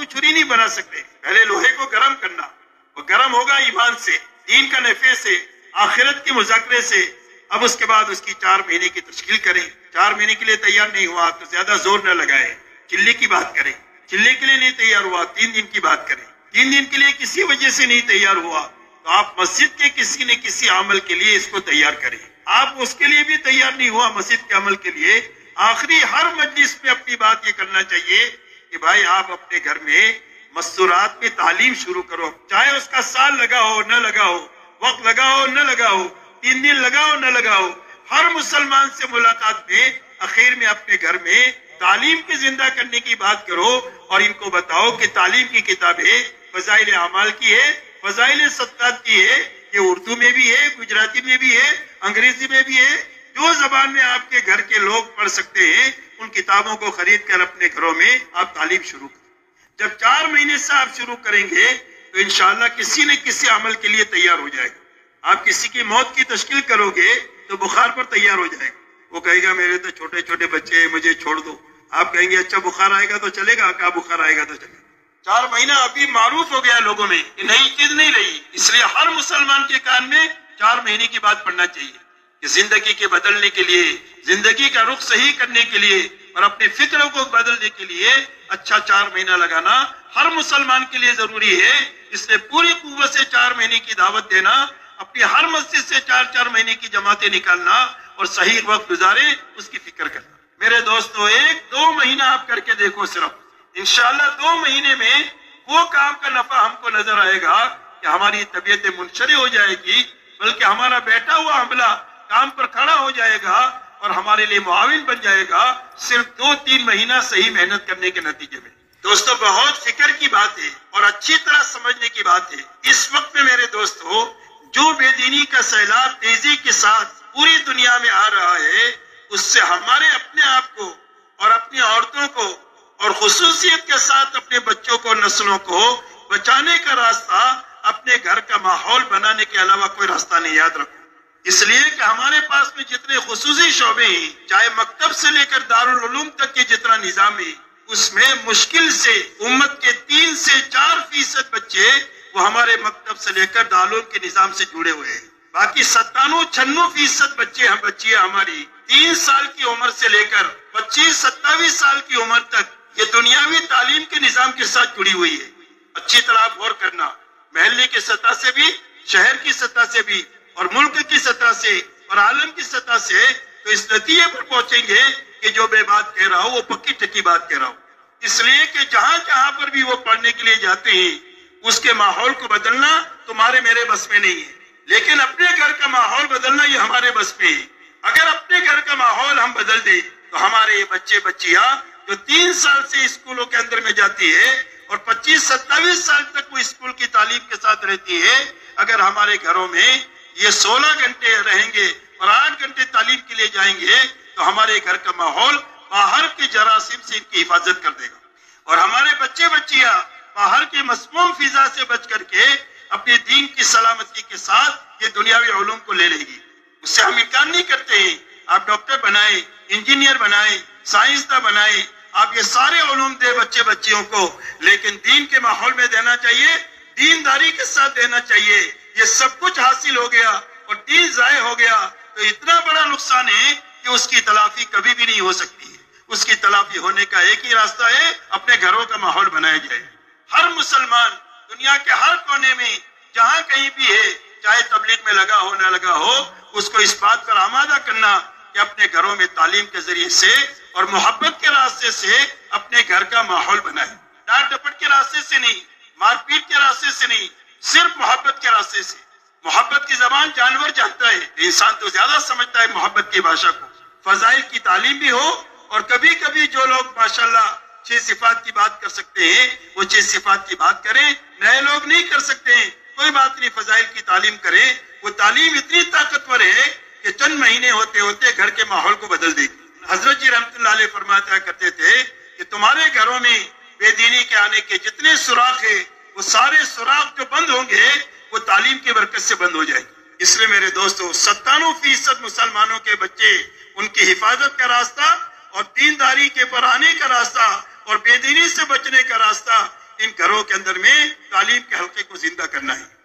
چاقو چھری نہیں بنا سکتے. پہلے لوہے کو گرم کرنا، وہ گرم ہوگا ایمان سے، دین کا نفع سے، آخرت کے مذاکرے سے. اب اس کے بعد اس کی 4 مہینے کی تشکیل کریں. 4 مہینے کے لیے تیار نہیں ہوا تو زیادہ زور نہ لگائے، چلے کی بات کریں. چلے کے لیے نہیں تیار ہوا 3 دن کی بات کریں. 3 دن کے لیے کسی وجہ سے نہیں تیار ہوا تو آپ مسجد کے کسی نہ کسی عمل کے لیے اس کو تیار کریں. آپ اس کے لیے بھی تیار نہیں ہوا مسجد کے عمل کے لیے، آخری ہر مجلس میں اپنی بات یہ کرنا چاہیے کہ بھائی آپ اپنے گھر میں مستورات میں تعلیم شروع کرو. چاہے اس کا سال لگا ہو نہ لگا ہو، وقت لگا ہو نہ لگا ہو، 3 دن لگا ہو نہ لگا ہو، ہر مسلمان سے ملاقات میں اخیر میں اپنے گھر میں تعلیم کے زندہ کرنے کی بات کرو اور ان کو بتاؤ کہ تعلیم کی کتابیں فضائل اعمال کی ہے، فضائل صدقات کی ہے. یہ اردو میں بھی ہے، گجراتی میں بھی ہے، انگریزی میں بھی ہے. جو زبان میں آپ کے گھر کے لوگ پڑھ سکتے ہیں ان کتابوں کو خرید کر اپنے گھروں میں آپ تعلیم شروع کریں. جب 4 مہینے سے آپ شروع کریں گے تو انشاءاللہ کسی نہ کسی عمل کے لیے تیار ہو جائے گا. آپ کسی کی موت کی تشکیل کرو گے تو بخار پر تیار ہو جائے گا. وہ کہے گا میرے تو چھوٹے چھوٹے بچے ہیں، مجھے چھوڑ دو. آپ کہیں گے اچھا بخار آئے گا تو چلے گا، کہا بخار آئے گا تو چلے گا. 4 مہینہ ابھی معروف ہو گیا لوگوں میں، یہ نئی چیز نہیں رہی. اس لیے ہر مسلمان کے کان میں 4 مہینے کی بات پڑھنا چاہیے کہ زندگی کے بدلنے کے لیے، زندگی کا رخ صحیح کرنے کے لیے اور اپنے فکروں کو بدلنے کے لیے اچھا 4 مہینہ لگانا ہر مسلمان کے لیے ضروری ہے. اس لیے پوری قوت سے 4 مہینے کی دعوت دینا، اپنی ہر مسجد سے 4 مہینے کی جماعتیں نکالنا اور صحیح وقت گزارے اس کی فکر کرنا. میرے دوستو 1-2 مہینہ آپ کر کے دیکھو، صرف انشاءاللہ 2 مہینے میں وہ کام کا نفع ہم کو نظر آئے گا کہ ہماری طبیعت منشرح ہو جائے گی، بلکہ ہمارا بیٹھا ہوا عملہ کام پر کھڑا ہو جائے گا اور ہمارے لیے معاون بن جائے گا، صرف 2-3 مہینہ صحیح محنت کرنے کے نتیجے میں. دوستو بہت فکر کی بات ہے اور اچھی طرح سمجھنے کی بات ہے. اس وقت میں میرے دوستو جو بے دینی کا سیلاب تیزی کے ساتھ پوری دنیا میں آ رہا ہے، اس سے ہمارے اپنے آپ کو اور اپنی عورتوں کو اور خصوصیت کے ساتھ اپنے بچوں کو، نسلوں کو بچانے کا راستہ اپنے گھر کا ماحول بنانے کے علاوہ کوئی راستہ نہیں. یاد رکھو، اس لیے کہ ہمارے پاس میں جتنے خصوصی شعبے ہیں، چاہے مکتب سے لے کر دارالعلوم تک کے جتنا نظام ہے، اس میں مشکل سے امت کے 3 سے 4% بچے وہ ہمارے مکتب سے لے کر دارالعلوم کے نظام سے جڑے ہوئے ہیں. باقی 97-96% بچیاں ہماری 3 سال کی عمر سے لے کر 25-27 سال کی عمر تک یہ دنیاوی تعلیم کے نظام کے ساتھ جڑی ہوئی ہے. اچھی طرح غور کرنا، محلے کی سطح سے بھی، شہر کی سطح سے بھی اور ملک کی سطح سے اور عالم کی سطح سے، تو اس نتیجے پر پہنچیں گے کہ جو میں بات کہہ رہا ہوں وہ پکی ٹکی بات کہہ رہا ہوں. اس لیے کہ جہاں جہاں پر بھی وہ پڑھنے کے لیے جاتے ہیں اس کے ماحول کو بدلنا تمہارے میرے بس میں نہیں ہے، لیکن اپنے گھر کا ماحول بدلنا یہ ہمارے بس میں ہے. اگر اپنے گھر کا ماحول ہم بدل دیں تو ہمارے یہ بچے بچیاں جو 3 سال سے اسکولوں کے اندر میں جاتی ہے اور 25-27 سال تک وہ اسکول کی تعلیم کے ساتھ رہتی ہے، اگر ہمارے گھروں میں یہ 16 گھنٹے رہیں گے اور 8 گھنٹے تعلیم کے لیے جائیں گے تو ہمارے گھر کا ماحول باہر کے جراثیم سے ان کی حفاظت کر دے گا اور ہمارے بچے بچیاں باہر کے مسموم فضا سے بچ کر کے اپنے دین کی سلامتی کے ساتھ یہ دنیاوی علوم کو لے لے گی. اس سے ہم انکار نہیں کرتے ہیں. آپ ڈاکٹر بنائیں، انجینئر بنائیں، سائنسداں بنائیں، آپ یہ سارے علوم دے بچے بچیوں کو، لیکن دین کے ماحول میں دینا چاہیے، دینداری کے ساتھ دینا چاہیے. یہ سب کچھ حاصل ہو گیا اور دین ضائع ہو گیا تو اتنا بڑا نقصان ہے کہ اس کی تلافی کبھی بھی نہیں ہو سکتی ہے. اس کی تلافی ہونے کا ایک ہی راستہ ہے، اپنے گھروں کا ماحول بنایا جائے. ہر مسلمان دنیا کے ہر کونے میں جہاں کہیں بھی ہے، چاہے تبلیغ میں لگا ہو نہ لگا ہو، اس کو اس بات پر آمادہ کرنا کہ اپنے گھروں میں تعلیم کے ذریعے سے اور محبت کے راستے سے اپنے گھر کا ماحول بنائے. ڈانٹ ڈپٹ کے راستے سے نہیں، مار پیٹ کے راستے سے نہیں، صرف محبت کے راستے سے. محبت کی زبان جانور جانتا ہے، انسان تو زیادہ سمجھتا ہے محبت کی بھاشا کو. فضائل کی تعلیم بھی ہو اور کبھی کبھی جو لوگ ماشاءاللہ 6 صفات کی بات کر سکتے ہیں وہ 6 صفات کی بات کریں. نئے لوگ نہیں کر سکتے ہیں، کوئی بات نہیں، فضائل کی تعلیم کریں. وہ تعلیم اتنی طاقتور ہے کہ چند مہینے ہوتے ہوتے گھر کے ماحول کو بدل دے گی. حضرت جی رحمت اللہ علیہ فرمایا کرتے تھے کہ تمہارے گھروں میں بے دینی کے آنے کے جتنے سوراخ ہیں وہ سارے سوراخ جو بند ہوں گے وہ تعلیم کی برکت سے بند ہو جائے گی. اس لیے میرے دوستو 97% مسلمانوں کے بچے، ان کی حفاظت کا راستہ اور دینداری کے پر آنے کا راستہ اور بے دینی سے بچنے کا راستہ ان گھروں کے اندر میں تعلیم کے حلقے کو زندہ کرنا ہے.